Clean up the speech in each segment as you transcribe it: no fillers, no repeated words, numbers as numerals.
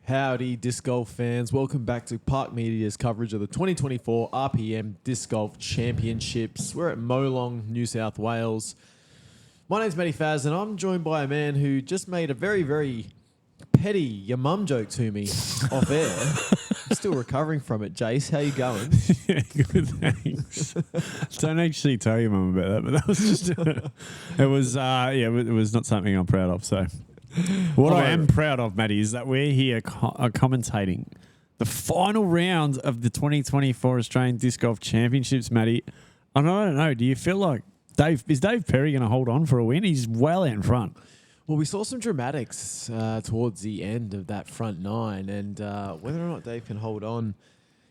Howdy, Disc Golf fans. Welcome back to Park Media's coverage of the 2024 RPM Disc Golf Championships. We're at Molong, New South Wales. My name's Matty Faz, and I'm joined by a man who just made a very, very petty your mum joke to me off air. I'm still recovering from it. Jace, how you going? Yeah, good, thanks. Don't actually tell your mum about that, but that was just it was not something I'm proud of. So what I am proud of, Matty, is that we're here commentating the final round of the 2024 Australian Disc Golf Championships, Matty. And I don't know, do you feel like Dave Perry going to hold on for a win? He's well out in front. Well, we saw some dramatics towards the end of that front nine, and whether or not Dave can hold on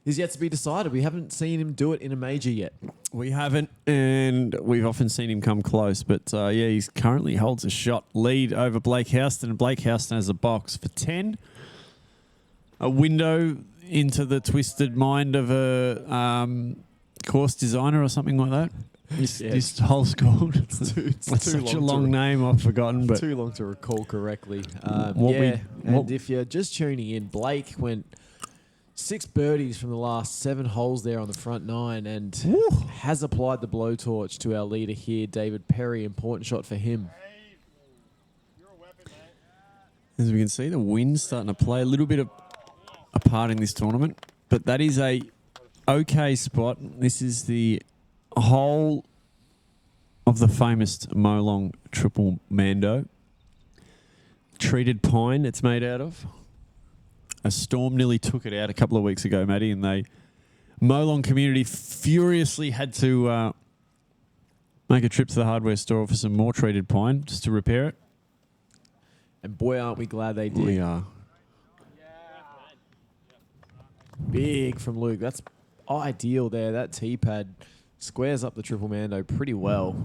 is yet to be decided. We haven't seen him do it in a major yet. We haven't, and we've often seen him come close. But, he currently holds a shot lead over Blake Houston, and Blake Houston has a box for 10. A window into the twisted mind of a course designer or something like that. This hole's called. It's such a long name, I've forgotten. But too long to recall correctly. If you're just tuning in, Blake went 6 birdies from the last 7 holes there on the front nine and has applied the blowtorch to our leader here, David Perry. Important shot for him. As we can see, the wind's starting to play a little bit of a part in this tournament, but that is a okay spot. This is the hole of the famous Molong Triple Mando. Treated pine it's made out of. A storm nearly took it out a couple of weeks ago, Matty, and the Molong community furiously had to make a trip to the hardware store for some more treated pine just to repair it. And boy, aren't we glad they did. We are. Big from Luke. That's ideal there. That tee pad squares up the Triple Mando pretty well.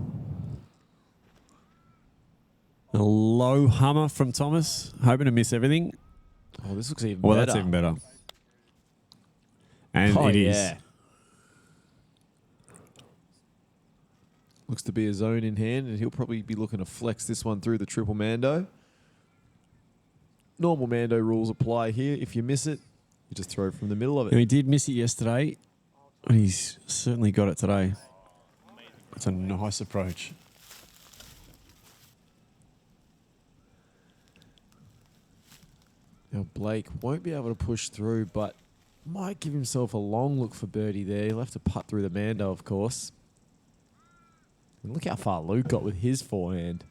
A low hummer from Thomas, hoping to miss everything. Oh, this looks even better. Well, that's even better. And it is. Looks to be a zone in hand, and he'll probably be looking to flex this one through the Triple Mando. Normal Mando rules apply here. If you miss it, you just throw it from the middle of it. And he did miss it yesterday, and he's certainly got it today. It's a nice approach. Now, Blake won't be able to push through, but might give himself a long look for birdie there. He'll have to putt through the Mando, of course. And look how far Luke got with his forehand.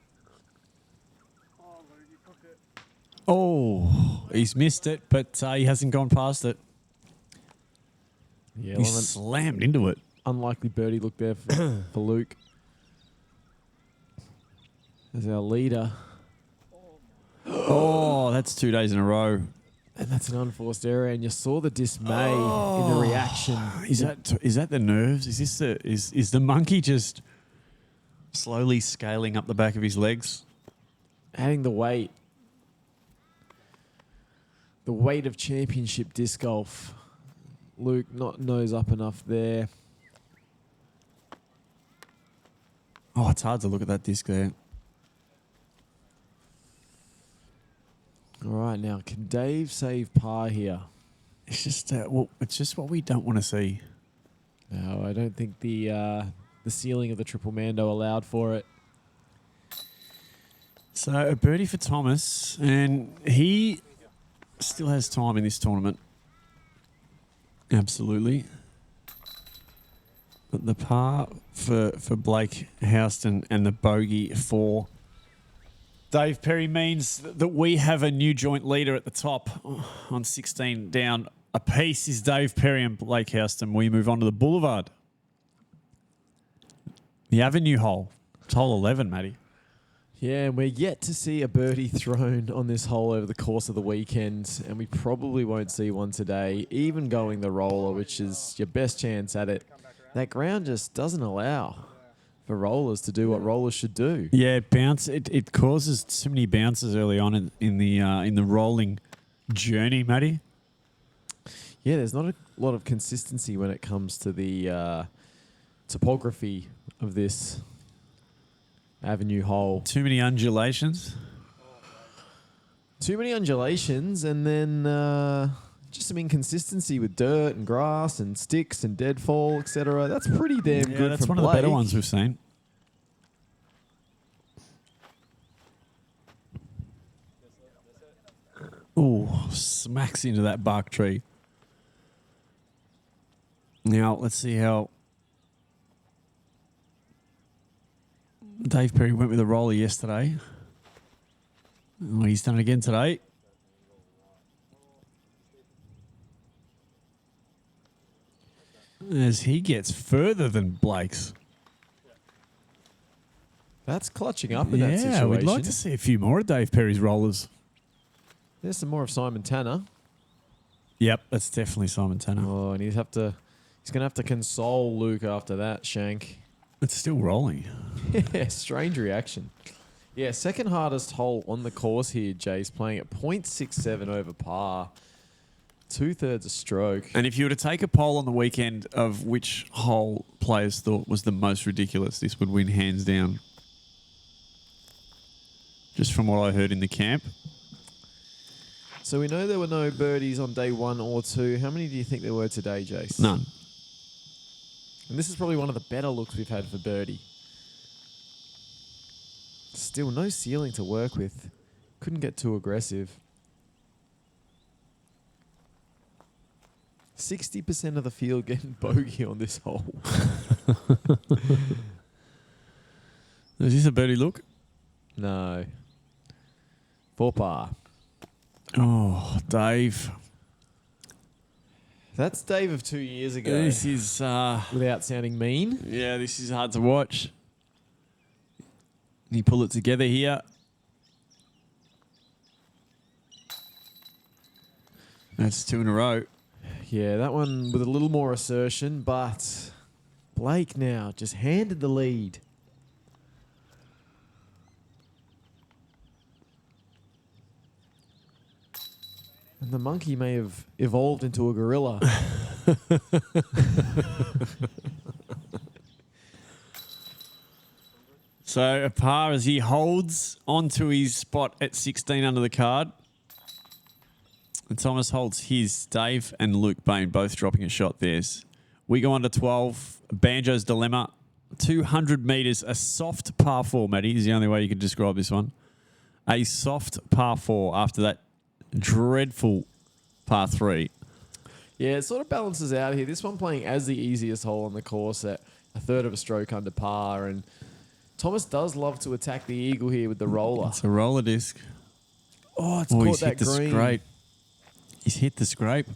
Oh, he's missed it, but he hasn't gone past it. Yeah, he slammed into it. Unlikely birdie look there for Luke. As our leader. Oh, that's 2 days in a row. And that's an unforced error, and you saw the dismay in the reaction. Is that the nerves? Is the monkey just slowly scaling up the back of his legs? Adding the weight. The weight of championship disc golf. Luke not nose up enough there. Oh, it's hard to look at that disc there. All right, now can Dave save par here? It's just it's just what we don't want to see. No, I don't think the ceiling of the Triple Mando allowed for it. So a birdie for Thomas, and he still has time in this tournament. Absolutely. But the par for Blake Houston and the bogey for Dave Perry means that we have a new joint leader at the top on 16 down. A piece is Dave Perry and Blake Houston. We move on to the Boulevard. The Avenue hole. It's hole 11, Matty. Yeah, and we're yet to see a birdie thrown on this hole over the course of the weekend, and we probably won't see one today, even going the roller, which is your best chance at it. That ground just doesn't allow for rollers to do what rollers should do. Yeah, it causes too many bounces early on in the rolling journey, Matty. Yeah, there's not a lot of consistency when it comes to the topography of this avenue hole. Too many undulations. Too many undulations, and then just some inconsistency with dirt and grass and sticks and deadfall, etc. That's pretty damn good. That's from one of the better Blake. ones we've seen. Oh, smacks into that bark tree. Now, let's see how Dave Perry went with a roller yesterday. Oh, he's done it again today. As he gets further than Blake's. That's clutching up in that situation. Yeah, we'd like to see a few more of Dave Perry's rollers. There's some more of Simon Tanner. Yep, that's definitely Simon Tanner. Oh, and he's going to have to console Luke after that, Shank. It's still rolling. Yeah, strange reaction. Yeah, second hardest hole on the course here, Jace, playing at 0.67 over par. 2/3 a stroke. And if you were to take a poll on the weekend of which hole players thought was the most ridiculous, this would win hands down. Just from what I heard in the camp. So we know there were no birdies on day 1 or 2. How many do you think there were today, Jace? None. And this is probably one of the better looks we've had for birdie. Still no ceiling to work with. Couldn't get too aggressive. 60% of the field getting bogey on this hole. Is this a birdie look? No. 4 par. Oh, Dave. That's Dave of 2 years ago. This is... Without sounding mean. yeah, this is hard to watch. He pull it together here. That's 2 in a row. Yeah, that one with a little more assertion, but Blake now just handed the lead. And the monkey may have evolved into a gorilla. So a par as he holds onto his spot at 16 under the card. And Thomas holds his. Dave and Luke Bayne both dropping a shot theirs. We go on to 12. Banjo's Dilemma. 200 metres. A soft par 4, Matty, is the only way you could describe this one. A soft par 4 after that dreadful par 3. Yeah, it sort of balances out here. This one playing as the easiest hole on the course at 1/3 of a stroke under par. And Thomas does love to attack the eagle here with the roller. It's a roller disc. Oh, it's Oh, caught he's that hit the green. scrape. He's hit the scrape.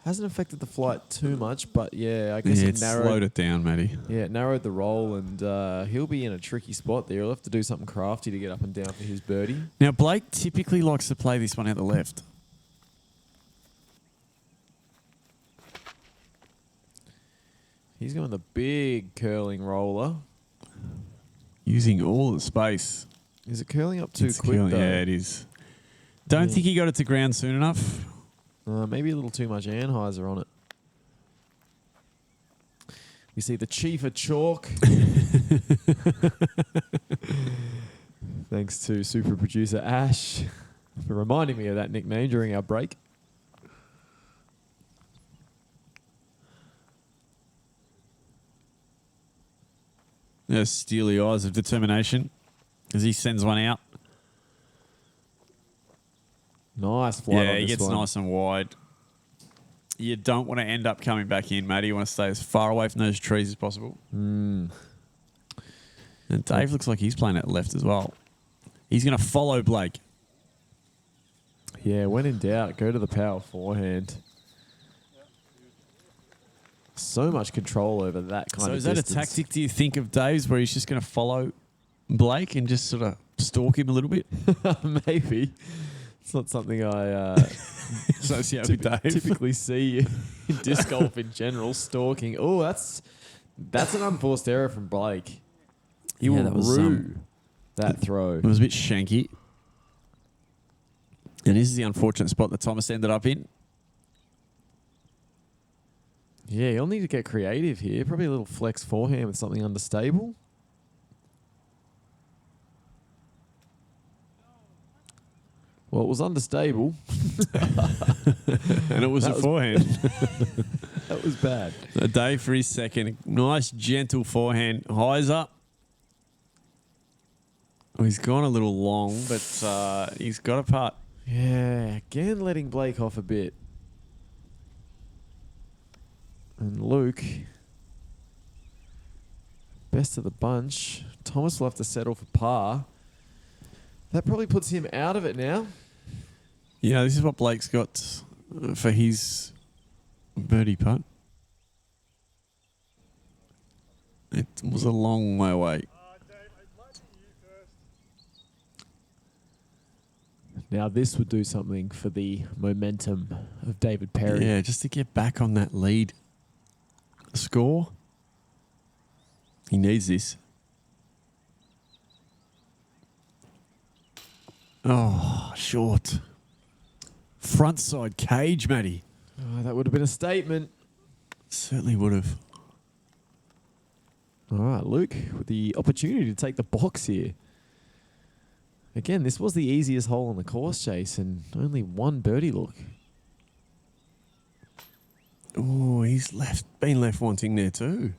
Hasn't affected the flight too much, but yeah, I guess Yeah, it it's narrowed. slowed it down, Matty. Yeah, it narrowed the roll, and he'll be in a tricky spot there. He'll have to do something crafty to get up and down for his birdie. Now, Blake typically likes to play this one out the left. He's going the big curling roller. Using all the space. Is it curling up too It's quick, killing- though? Yeah, it is. Don't Yeah. think he got it to ground soon enough. Maybe a little too much Anheuser on it. We see the Chief of Chalk. Thanks to super producer Ash for reminding me of that nickname during our break. Those steely eyes of determination as he sends one out. Nice flight on Yeah, he this gets one. nice and wide. You don't want to end up coming back in, Matty. You want to stay as far away from those trees as possible. Mm. And Dave looks like he's playing at left as well. He's going to follow Blake. Yeah, when in doubt, go to the power forehand. So much control over that kind So of is that distance. a tactic, do you think, of Dave's where he's just going to follow Blake and just sort of stalk him a little bit? Maybe. It's not something I Associate with Dave. typically see in disc golf in general, stalking. Oh, that's an unforced error from Blake. He Yeah, will that was, rue that throw. It was a bit shanky. And this is the unfortunate spot that Thomas ended up in. Yeah, you'll need to get creative here. Probably a little flex forehand with something understable. Well, it was understable. And it was That a was- forehand. That was bad. A day for his second. Nice, gentle forehand. Highs up. Oh, he's gone a little long, but he's got a putt. Yeah, again letting Blake off a bit. And Luke, best of the bunch. Thomas will have to settle for par. That probably puts him out of it now. Yeah, this is what Blake's got for his birdie putt. It was a long way away. Now this would do something for the momentum of David Perry. Yeah, just to get back on that lead score. He needs this. Oh, short. Front side cage, Matty. Oh, that would have been a statement. Certainly would have. All right, Luke, with the opportunity to take the box here. Again, this was the easiest hole on the course, Chase, and only one birdie look. Oh, he's been left wanting there too.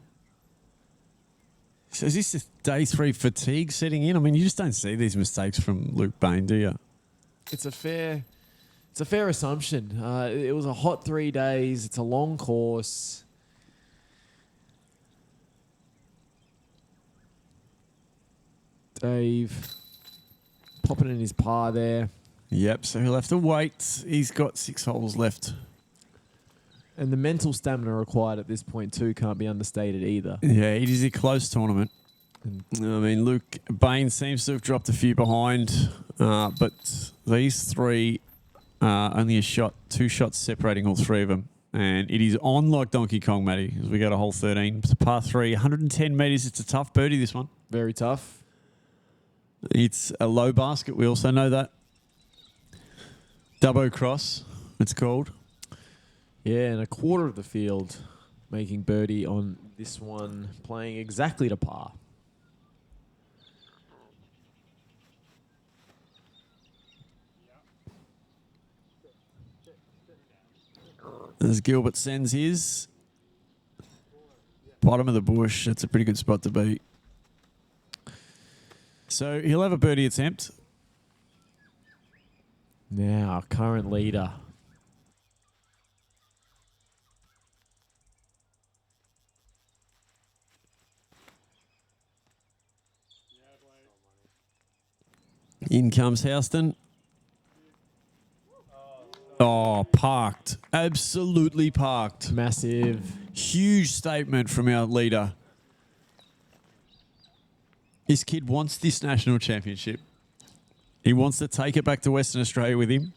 So is this the day 3 fatigue setting in? I mean, you just don't see these mistakes from Luke Bayne, do you? It's a fair assumption. It was a hot 3 days. It's a long course. Dave popping in his par there. Yep, so he'll have to wait. He's got 6 holes left. And the mental stamina required at this point too can't be understated either. Yeah, it is a close tournament. I mean, Luke Bayne seems to have dropped a few behind, but these three are only 2 shots separating all 3 of them. And it is on like Donkey Kong, Matty, as we go to hole 13. It's a par 3, 110 metres. It's a tough birdie, this one. Very tough. It's a low basket. We also know that. Dubbo cross, it's called. Yeah, and a quarter of the field making birdie on this one, playing exactly to par. As Gilbert sends his. Bottom of the bush. That's a pretty good spot to be. So he'll have a birdie attempt. Now, our current leader. In comes Houston. Oh, parked. Absolutely parked. Massive. Huge statement from our leader. This kid wants this national championship. He wants to take it back to Western Australia with him.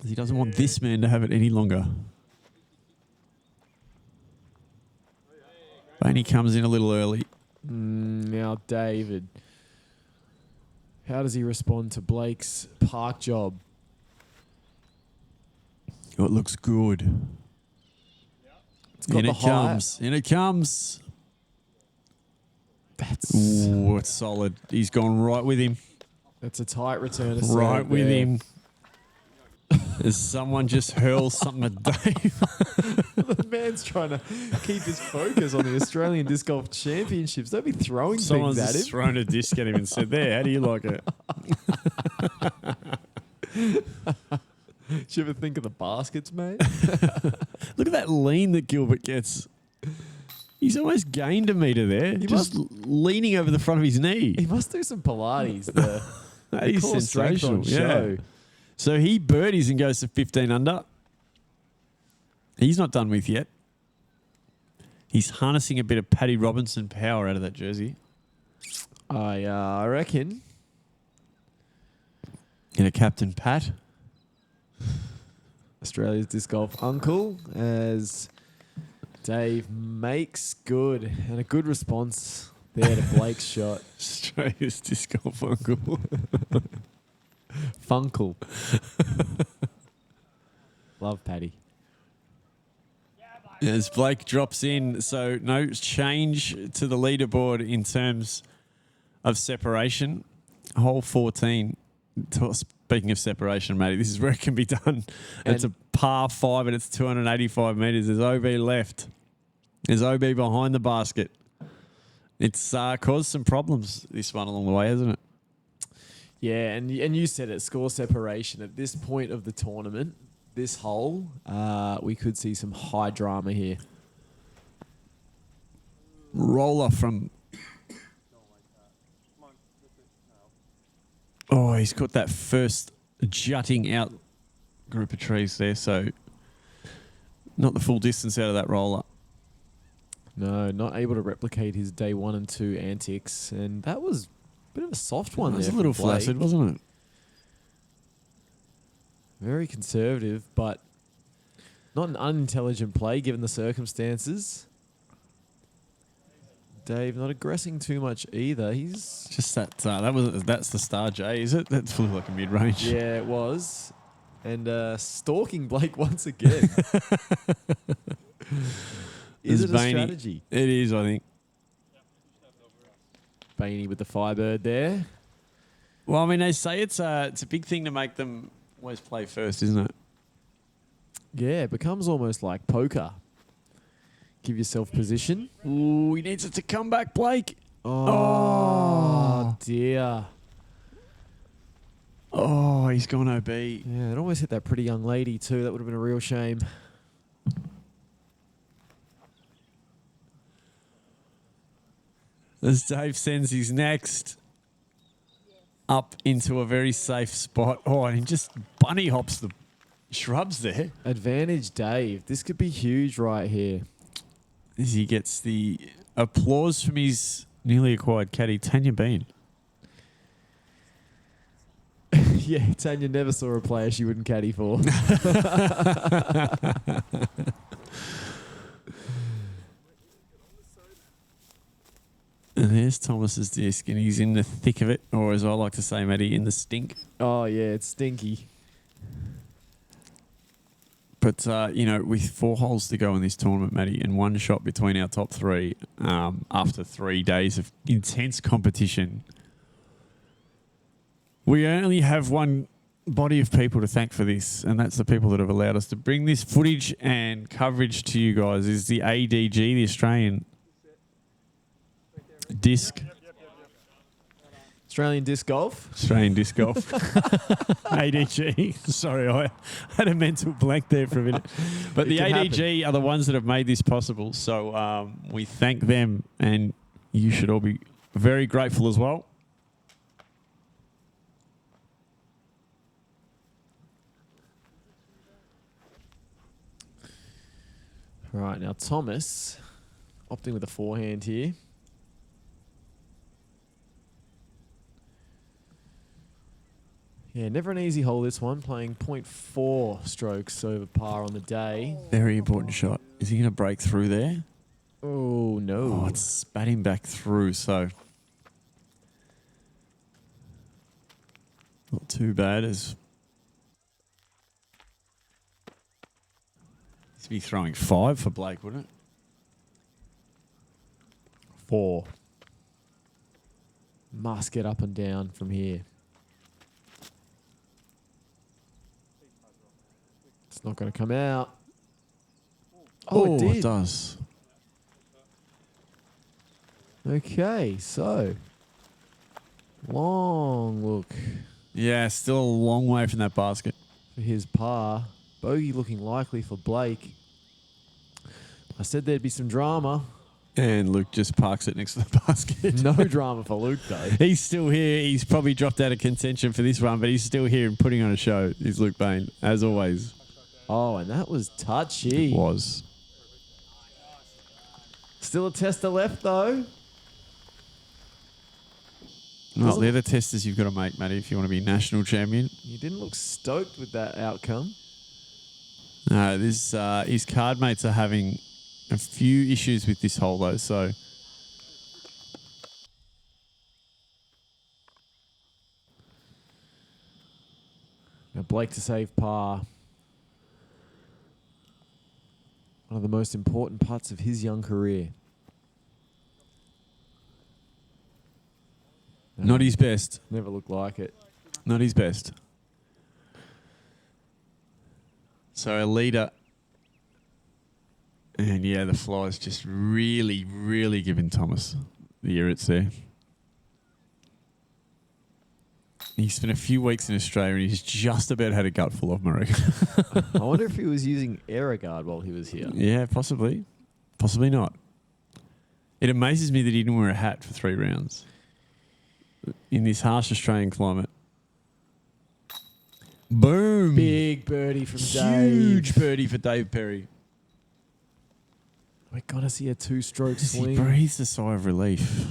He doesn't want this man to have it any longer. Bayne comes in a little early. Now, David. How does he respond to Blake's park job? Oh, it looks good. It's got In the it height. comes. In it comes. Ooh, it's solid. He's gone right with him. That's a tight return. To Right serve with there. him. As someone just hurls something at Dave. The man's trying to keep his focus on the Australian Disc Golf Championships. Don't be throwing Someone's things at just him. thrown a disc at him and said, there, how do you like it? Did you ever think of the baskets, mate? Look at that lean that Gilbert gets. He's almost gained a metre there. Just leaning over the front of his knee. He must do some Pilates. The That is core strength sensational. on show. Yeah. So he birdies and goes to 15 under. He's not done with yet. He's harnessing a bit of Paddy Robinson power out of that jersey. I reckon. In a Captain Pat. Australia's Disc Golf uncle as Dave makes good. And a good response there to Blake's shot. Australia's Disc Golf uncle. Funkle. Love Paddy. As Blake drops in, so no change to the leaderboard in terms of separation. Hole 14. Speaking of separation, Matty, this is where it can be done. It's a par 5 and it's 285 metres. There's OB left. There's OB behind the basket. It's caused some problems, this one, along the way, hasn't it? Yeah, and you said it, score separation. At this point of the tournament, this hole, we could see some high drama here. Roller from... Oh, he's got that first jutting out group of trees there, so not the full distance out of that roller. No, not able to replicate his day 1 and 2 antics, and that was a bit of a soft one. It was there a little from Blake. flaccid, wasn't it? Very conservative, but not an unintelligent play given the circumstances. Dave not aggressing too much either. He's Just that. That's the star J, is it? That flew like a mid range. yeah, it was, and stalking Blake once again. Is it a Bayne. strategy? It is, I think. Bayne with the Firebird there. Well, I mean, they say it's a big thing to make them always play first, isn't it? Yeah, it becomes almost like poker. Give yourself position. Ooh, he needs it to come back, Blake. Oh, dear. Oh, he's gone OB. Yeah, it almost hit that pretty young lady too. That would have been a real shame. As Dave sends his next up into a very safe spot. Oh, and he just bunny hops the shrubs there. Advantage Dave. This could be huge right here. As he gets the applause from his newly acquired caddy, Tanya Bean. Yeah, Tanya never saw a player she wouldn't caddy for. And there's Thomas's disc, and he's in the thick of it, or as I like to say, Matty, in the stink. Oh, yeah, it's stinky. But, with 4 holes to go in this tournament, Matty, and 1 shot between our top 3 after 3 days of intense competition, we only have one body of people to thank for this, and that's the people that have allowed us to bring this footage and coverage to you guys, is the ADG, the Australian Disc. Australian Disc Golf. Australian Disc Golf. ADG. Sorry, I had a mental blank there for a minute. But the ADG are the ones that have made this possible. So we thank them, and you should all be very grateful as well. Right, now Thomas opting with a forehand here. Yeah, never an easy hole, this one. Playing 0.4 strokes over par on the day. Very important shot. Is he going to break through there? Oh, no. Oh, it's spat him back through, so not too bad. As he'd be throwing 5 for Blake, wouldn't it? 4. Must get up and down from here. It's not going to come out. Oh, it did. It does. Okay, so long look Yeah, still a long way from that basket. for his par. Bogey looking likely for Blake. I said there'd be some drama. And Luke just parks it next to the basket. No drama for Luke, though. He's still here. He's probably dropped out of contention for this one, but he's still here and putting on a show. He's Luke Bayne, as always. Oh, and that was touchy. It was. Still a tester left, though. Well, they're the testers you've got to make, Matty, if you want to be national champion. You didn't look stoked with that outcome. No, his card mates are having a few issues with this hole, though, so... Now Blake to save par. One of the most important parts of his young career. Not his best. Never looked like it. Not his best. So a leader. And yeah, the fly's just really, really giving Thomas the irrits there. He spent a few weeks in Australia and he's just about had a gutful of Marie. I wonder if he was using Air Guard while he was here. Yeah, possibly. Possibly not. It amazes me that he didn't wear a hat for 3 rounds in this harsh Australian climate. Boom. Big birdie from Dave. Huge birdie for Dave Perry. We're going to see a 2-stroke As he swing. breathes a sigh of relief.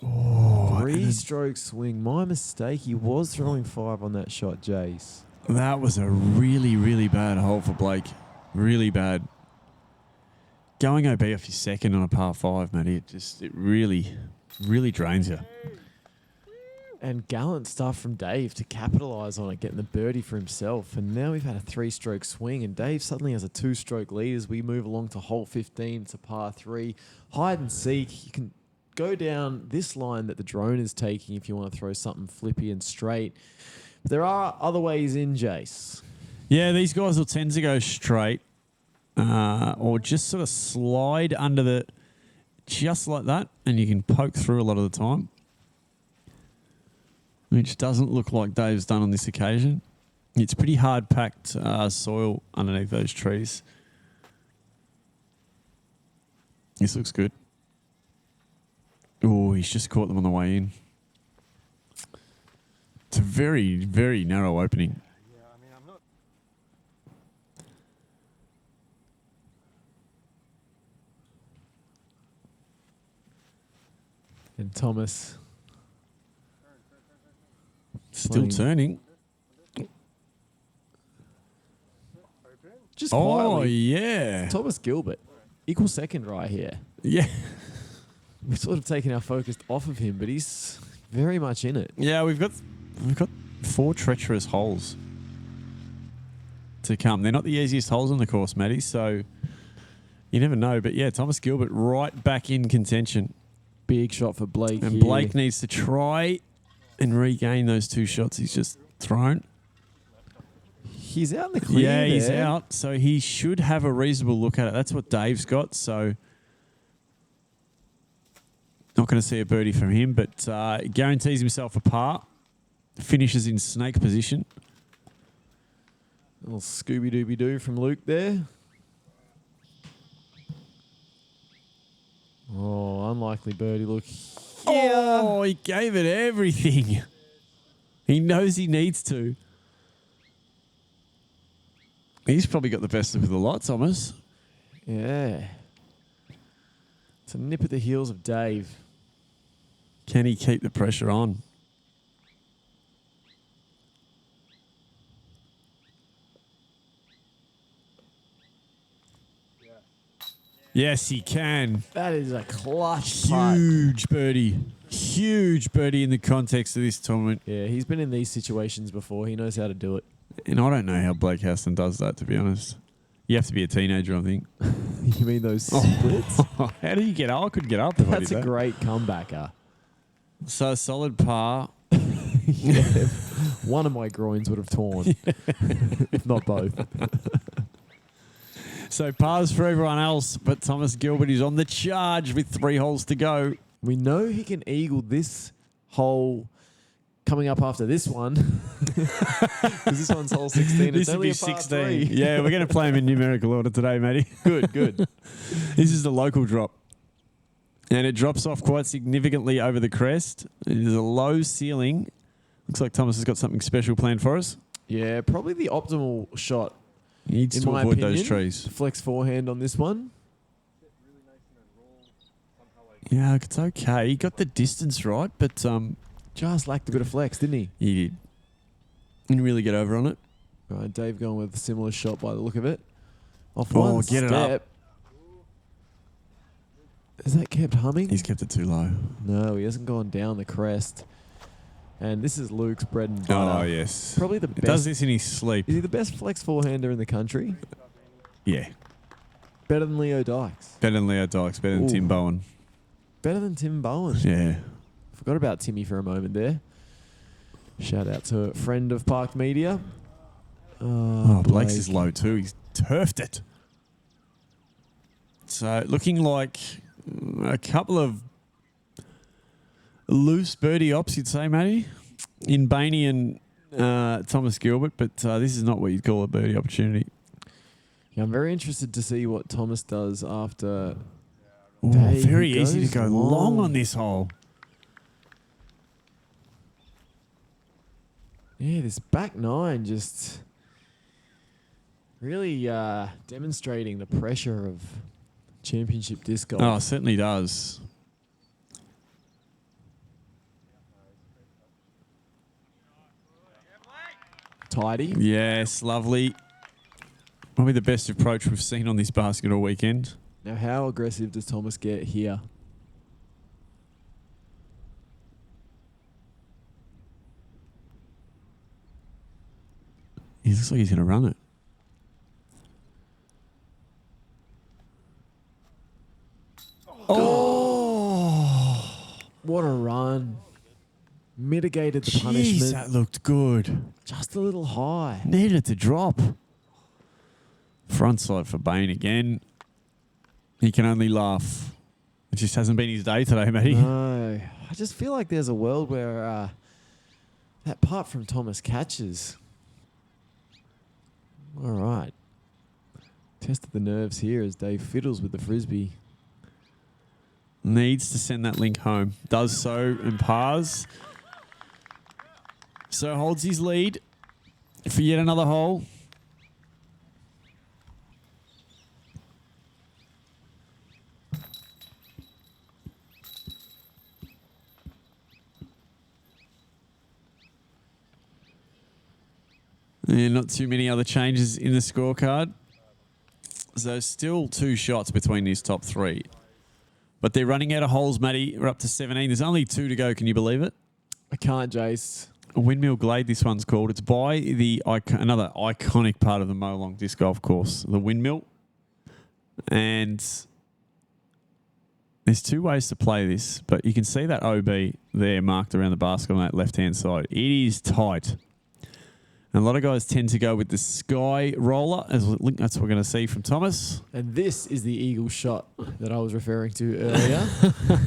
Oh, 3-stroke swing. My mistake. He was throwing 5 on that shot, Jace. that was a really, really bad hole for Blake. Really bad. Going OB off your second on a par 5, Matty, it really, really drains you. And gallant stuff from Dave to capitalise on it, getting the birdie for himself. And now we've had a 3-stroke swing, and Dave suddenly has a 2-stroke lead as we move along to hole 15. It's a par 3. Hide and seek. You can go down this line that the drone is taking if you want to throw something flippy and straight. But there are other ways in, Jace. Yeah, these guys will tend to go straight or just sort of slide under the... just like that, and you can poke through a lot of the time. Which doesn't look like Dave's done on this occasion. It's pretty hard-packed soil underneath those trees. This looks good. Oh, he's just caught them on the way in. It's a very, very narrow opening. Yeah, I mean, I'm not. And Thomas... Still turning. Just Oh, quietly. yeah. Thomas Gilbert. Equal second right here. Yeah. We've sort of taken our focus off of him, but he's very much in it. Yeah, we've got 4 treacherous holes to come. They're not the easiest holes on the course, Matty, so you never know. But yeah, Thomas Gilbert right back in contention. Big shot for Blake And here. Blake needs to try and regain those 2 shots he's just thrown. He's out in the clear. Yeah, he's there. out, so he should have a reasonable look at it. That's what Dave's got, so not going to see a birdie from him, but guarantees himself a par. Finishes in snake position. Little Scooby-Dooby-Doo from Luke there. Oh, unlikely birdie look. Yeah. Oh, he gave it everything. He knows he needs to. He's probably got the best of the lot, Thomas. Yeah. It's a nip at the heels of Dave. Can he keep the pressure on? Yes, he can. That is a clutch putt. Huge birdie. Huge birdie in the context of this tournament. Yeah, he's been in these situations before. He knows how to do it. And I don't know how Blake Houston does that, to be honest. You have to be a teenager, I think. You mean those splits? How do you get up? I could get up if I That's did a that. great comebacker. So solid par. Yeah. One of my groins would have torn, if not both. So pars for everyone else, but Thomas Gilbert is on the charge with 3 holes to go. We know he can eagle this hole coming up after this one. Because this one's hole 16. This It's would only be a par 16. 3. Yeah, we're going to play him in numerical order today, Matty. Good, good. This is the local drop. And it drops off quite significantly over the crest. It is a low ceiling. Looks like Thomas has got something special planned for us. Yeah, probably the optimal shot. He needs In to my avoid opinion, those trees. Flex forehand on this one. Yeah, it's okay. He got the distance right, but Just lacked a bit of flex, didn't he? he didn't really get over on it. Right, Dave going with a similar shot by the look of it. Off Oh, one get it step. up. Has that kept humming? He's kept it too low. No, he hasn't gone down the crest. And this is Luke's bread and butter. Oh, yes. Probably the He best. does this in his sleep. Is he the best flex forehander in the country? Yeah. Better than Leo Dykes. Better than Leo Dykes. Better than Ooh. Tim Bowen. Better than Tim Bowen. Yeah. Forgot about Timmy for a moment there. Shout out to a friend of Park Media. Oh, Blake's Blake. is low too. He's turfed it. So looking like a couple of loose birdie ops, you'd say, Matty, in Bayne and Thomas Gilbert. But this is not what you'd call a birdie opportunity. Yeah, I'm very interested to see what Thomas does after. Ooh, Dave, very he easy to goes go long long. on this hole. Yeah, this back nine just really demonstrating the pressure of championship disc golf. Oh, it certainly does. Tidy. Yes, lovely. Probably the best approach we've seen on this basket all weekend. Now, how aggressive does Thomas get here? He looks like he's going to run it. Oh! What a run. Mitigated the Jeez, punishment. that looked good. Just a little high. Needed to drop. Front side for Bayne again. He can only laugh. It just hasn't been his day today, Matty. No. I just feel like there's a world where that putt from Thomas catches. All right. Tested the nerves here as Dave fiddles with the frisbee. Needs to send that link home. Does so and pars. So holds his lead for yet another hole. And not too many other changes in the scorecard. So still 2 shots between these top 3. But they're running out of holes, Matty. We're up to 17. There's only 2 to go. Can you believe it? I can't, Jace. A Windmill Glade, this one's called. It's by the another iconic part of the Molong disc golf course, the Windmill. And there's 2 ways to play this, but you can see that OB there marked around the basket on that left-hand side. It is tight. And a lot of guys tend to go with the Sky Roller. That's what we're going to see from Thomas. And this is the eagle shot that I was referring to earlier.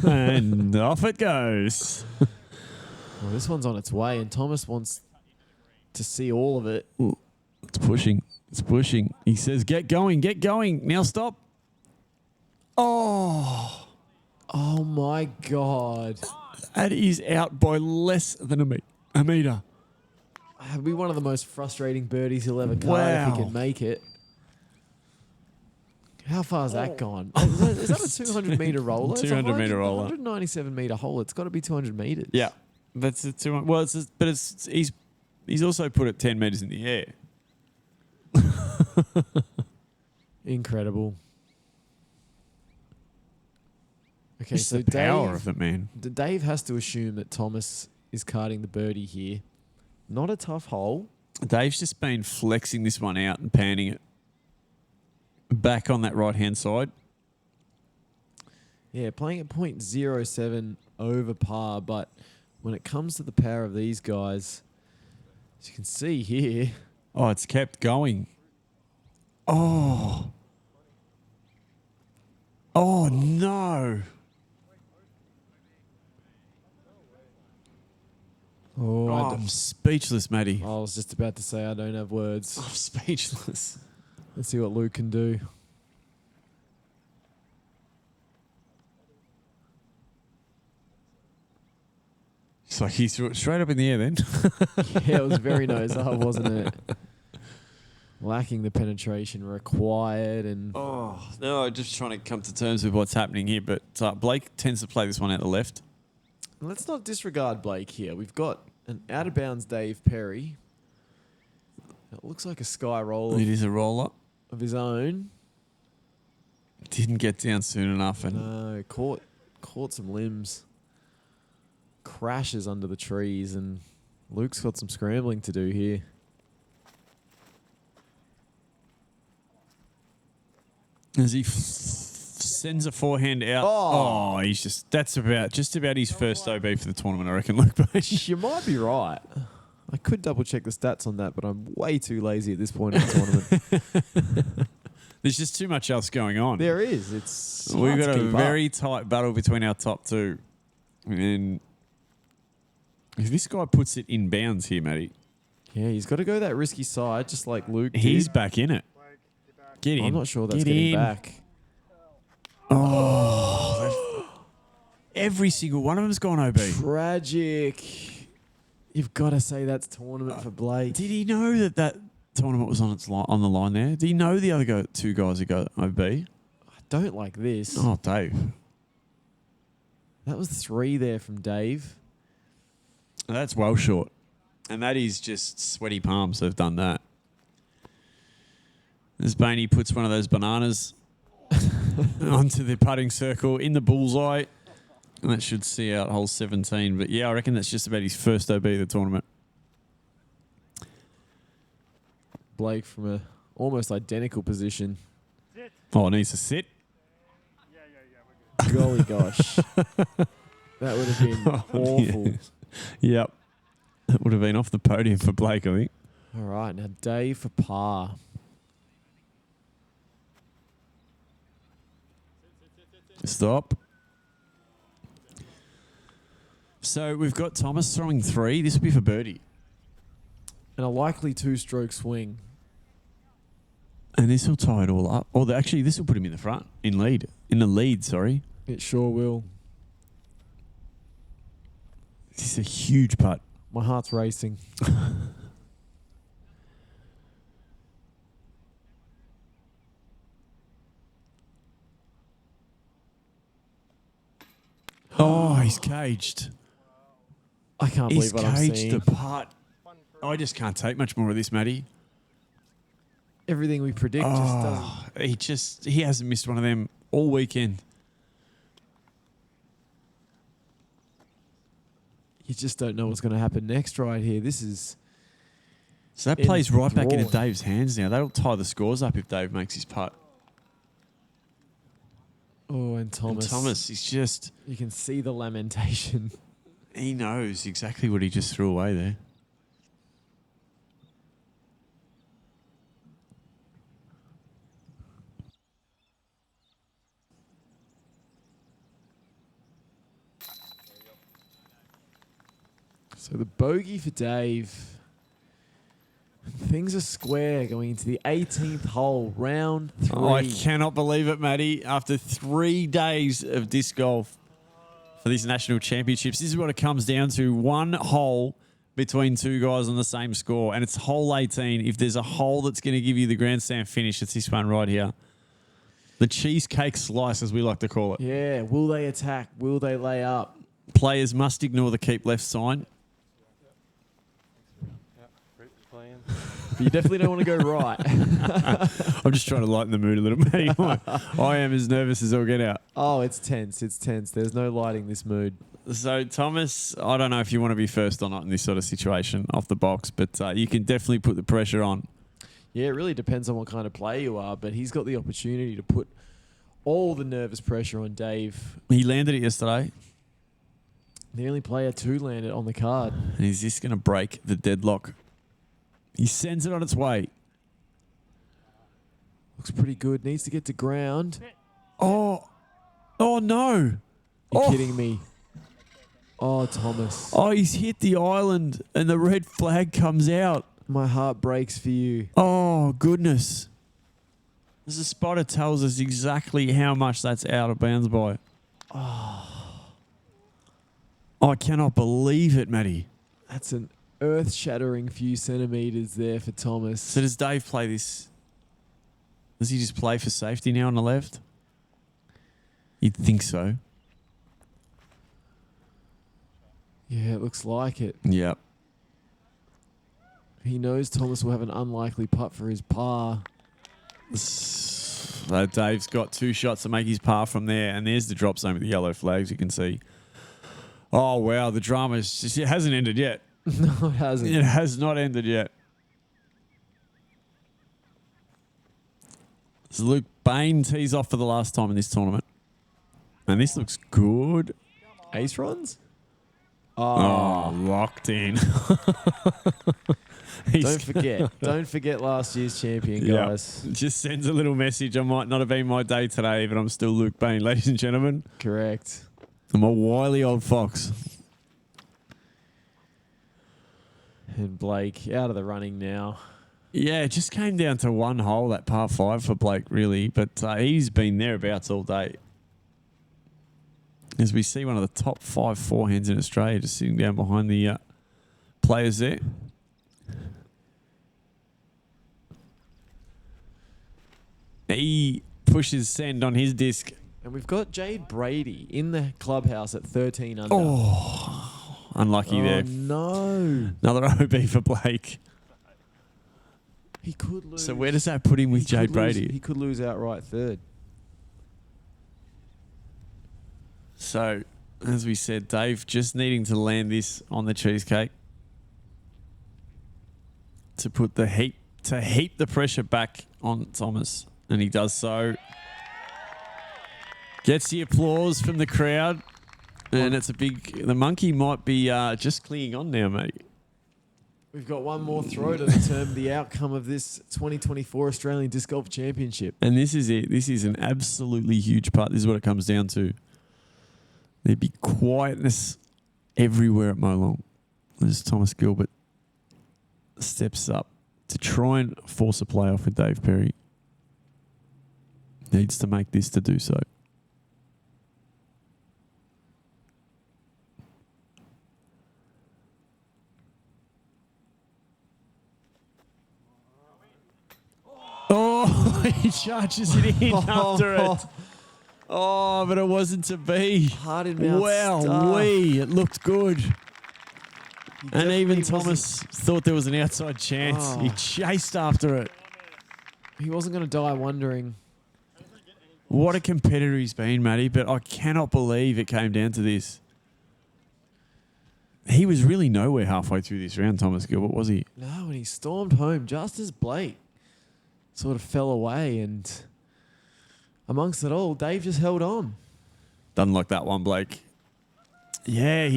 And off it goes. Well, this one's on its way, and Thomas wants to see all of it. Ooh, it's pushing. It's pushing. He says, get going, get going. Now stop. Oh. Oh, my God. That is out by less than a metre. That'd be one of the most frustrating birdies he'll ever cut if Wow. he can make it. How far's that gone? Is that a 200-metre roller? 200-metre roller. 197-metre hole. It's got to be 200 metres. Yeah. That's a 200. Well, he's also put it 10 metres in the air. Incredible. Okay, Just so the power Dave, of it, man. Dave has to assume that Thomas is carding the birdie here. Not a tough hole. Dave's just been flexing this one out and panning it back on that right-hand side. Yeah, playing at .07 over par, but when it comes to the power of these guys, as you can see here, Oh, it's kept going. Oh. Oh, no. I'm speechless, Matty. I was just about to say I don't have words. I'm speechless. Let's see what Luke can do. So he threw it straight up in the air then. Yeah, it was very nose up, wasn't it? Lacking the penetration required, and Oh, no, just trying to come to terms with what's happening here. But Blake tends to play this one out the left. let's not disregard Blake here. We've got an out of bounds Dave Perry. It looks like a sky roll It is a roller. of his own. Didn't get down soon enough. And No, caught some limbs. crashes under the trees, and Luke's got some scrambling to do here. As he sends a forehand out. Oh. He's that's about his first OB for the tournament, I reckon, Luke Bayne. You might be right. I could double check the stats on that, but I'm way too lazy at this point in the tournament. There's just too much else going on. There is. It's We've hard got to a keep very up. tight battle between our top two. And if this guy puts it in bounds here, Matty, Yeah, he's got to go that risky side, just like Luke he's did. back in it. Get in. I'm not sure that's Get getting in. back. Oh, every single one of them's gone OB. Tragic. You've got to say that's tournament for Blake. Did he know that tournament was on on the line there? Did he know the other two guys who got OB? I don't like this. Oh, Dave. That was 3 there from Dave. That's well short. And that is just sweaty palms they've done that. As Bayne puts one of those bananas onto the putting circle in the bullseye. And that should see out hole 17. But yeah, I reckon that's just about his first OB of the tournament. Blake from a almost identical position. Oh, it needs to sit. Golly gosh. That would have been awful. Yeah. Yep. That would have been off the podium for Blake, I think. All right, now Dave for par. Stop. So we've got Thomas throwing 3. This will be for birdie. And a likely 2-stroke swing. And this will tie it all up. Oh, actually, this will put him in the front, in the lead, sorry. It sure will. This is a huge putt. My heart's racing. Oh, he's caged. I can't He's believe what I'm caged seeing. the putt. I just can't take much more of this, Matty. Everything we predict just doesn't. He hasn't missed one of them all weekend. You just don't know what's going to happen next right here. This is... So that plays right back into enthralling. Dave's hands now. That'll tie the scores up if Dave makes his putt. Oh, and And Thomas. Thomas, he's just... You can see the lamentation. He knows exactly what he just threw away there. So the bogey for Dave. Things are square going into the 18th hole, round 3. Oh, I cannot believe it, Matty. After 3 days of disc golf for these national championships, this is what it comes down to. 1 hole between 2 guys on the same score, and it's hole 18. If there's a hole that's going to give you the grandstand finish, it's this one right here. The cheesecake slice, as we like to call it. Yeah, will they attack? Will they lay up? Players must ignore the keep left sign. But you definitely don't want to go right. I'm just trying to lighten the mood a little bit. I am as nervous as I'll get out. Oh, it's tense. It's tense. There's no lighting this mood. So, Thomas, I don't know if you want to be first or not in this sort of situation off the box, but you can definitely put the pressure on. Yeah, it really depends on what kind of player you are, but he's got the opportunity to put all the nervous pressure on Dave. He landed it yesterday. The only player to land it on the card. And is this going to break the deadlock? He sends it on its way. Looks pretty good. Needs to get to ground. Oh no. You're kidding me. Oh, Thomas. Oh, he's hit the island and the red flag comes out. My heart breaks for you. Oh, goodness. As the spotter tells us exactly how much that's out of bounds by. Oh, I cannot believe it, Matty. That's an earth-shattering few centimetres there for Thomas. So does Dave play this? Does he just play for safety now on the left? You'd think so. Yeah, it looks like it. Yep. He knows Thomas will have an unlikely putt for his par. So Dave's got 2 shots to make his par from there, and there's the drop zone with the yellow flags you can see. Oh, wow. The drama it hasn't ended yet. No, it hasn't. It has not ended yet. So Luke Bayne tees off for the last time in this tournament. And this looks good. Ace runs? Oh, locked in. Don't forget last year's champion, guys. Yep. Just sends a little message. I might not have been my day today, but I'm still Luke Bayne, ladies and gentlemen. Correct. I'm a wily old fox. And Blake out of the running now. Yeah, it just came down to one hole, that par 5 for Blake, really. But he's been thereabouts all day. As we see one of the top 5 forehands in Australia just sitting down behind the players there. He pushes send on his disc. And we've got Jade Brady in the clubhouse at 13 under. Oh, unlucky there. No. Another OB for Blake. He could lose. So where does that put him with Jade Brady? He could lose outright third. So, as we said, Dave just needing to land this on the cheesecake to put the heat, to heap the pressure back on Thomas. And he does so. Gets the applause from the crowd. And it's a big... The monkey might be just clinging on now, mate. We've got one more throw to determine the outcome of this 2024 Australian Disc Golf Championship. And this is it. This is an absolutely huge part. This is what it comes down to. There'd be quietness everywhere at Molong. As Thomas Gilbert steps up to try and force a playoff with Dave Perry. Needs to make this to do so. Oh, he charges it in after it. Oh, but it wasn't to be. Hard in mouth Wow, stuff. it looked good. He And even definitely Thomas thought there was an outside chance. Oh. He chased after it. He wasn't going to die wondering. What a competitor he's been, Matty, but I cannot believe it came down to this. He was really nowhere halfway through this round, Thomas Gilbert, was he? No, and he stormed home just as Blake sort of fell away. And amongst it all, Dave just held on. Doesn't like that one, Blake. Yeah,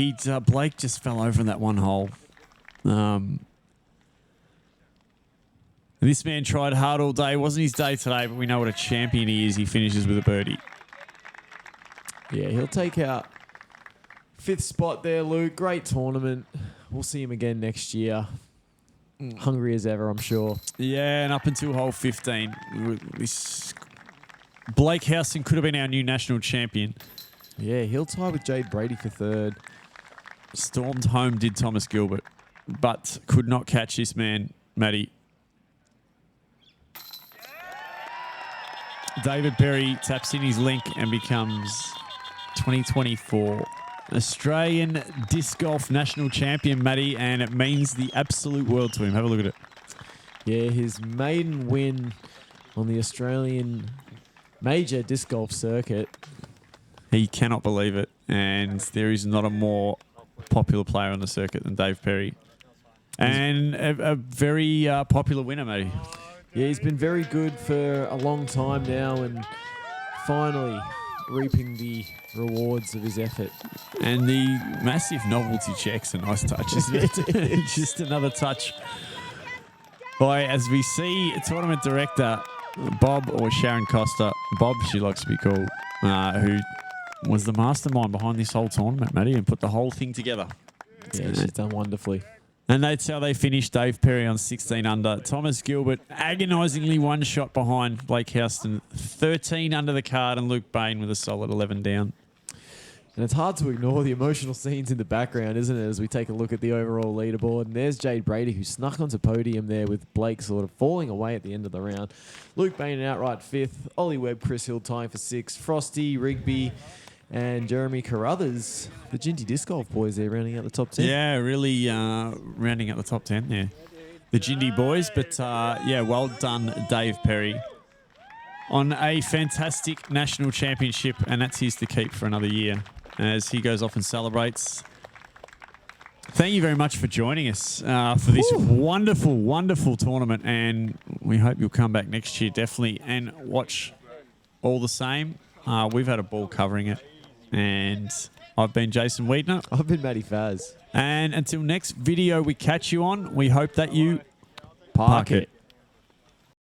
Blake just fell over in that one hole. This man tried hard all day. It wasn't his day today, but we know what a champion he is. He finishes with a birdie. Yeah, he'll take out 5th spot there, Luke. Great tournament. We'll see him again next year. Hungry as ever, I'm sure. Yeah, and up until hole 15, this Blake Houston could have been our new national champion. Yeah, he'll tie with Jade Brady for 3rd. Stormed home did Thomas Gilbert, but could not catch this man, Matty. David Perry taps in his link and becomes 2024 Australian Disc Golf National Champion, Matty, and it means the absolute world to him. Have a look at it. Yeah, his maiden win on the Australian major disc golf circuit. He cannot believe it, and there is not a more popular player on the circuit than Dave Perry. And a very popular winner, Matty. Yeah, he's been very good for a long time now and finally reaping the rewards of his effort. And the massive novelty check's a nice touch, isn't it? Just another touch by, as we see, tournament director Bob, or Sharon Costa, Bob she likes to be called, who was the mastermind behind this whole tournament, Matty, and put the whole thing together. Yeah, she's done wonderfully. And that's how they finished. Dave Perry on 16 under. Thomas Gilbert agonisingly one shot behind Blake Houston. 13 under the card, and Luke Bayne with a solid 11 down. And it's hard to ignore the emotional scenes in the background, isn't it, as we take a look at the overall leaderboard. And there's Jade Brady, who snuck onto podium there with Blake sort of falling away at the end of the round. Luke Bayne outright 5th. Ollie Webb, Chris Hill tying for 6th. Frosty, Rigby, and Jeremy Carruthers, the Ginty Disc Golf boys there, rounding out the top 10. Yeah, really rounding out the top 10 there. The Ginty boys, but yeah, well done, Dave Perry, on a fantastic national championship, and that's his to keep for another year. as he goes off and celebrates. Thank you very much for joining us for this wonderful, wonderful tournament, and we hope you'll come back next year, definitely, and watch all the same. We've had a ball covering it, and I've been Jason Wiedner. I've been Matty Faz. And until next video we catch you on, we hope that you Park it.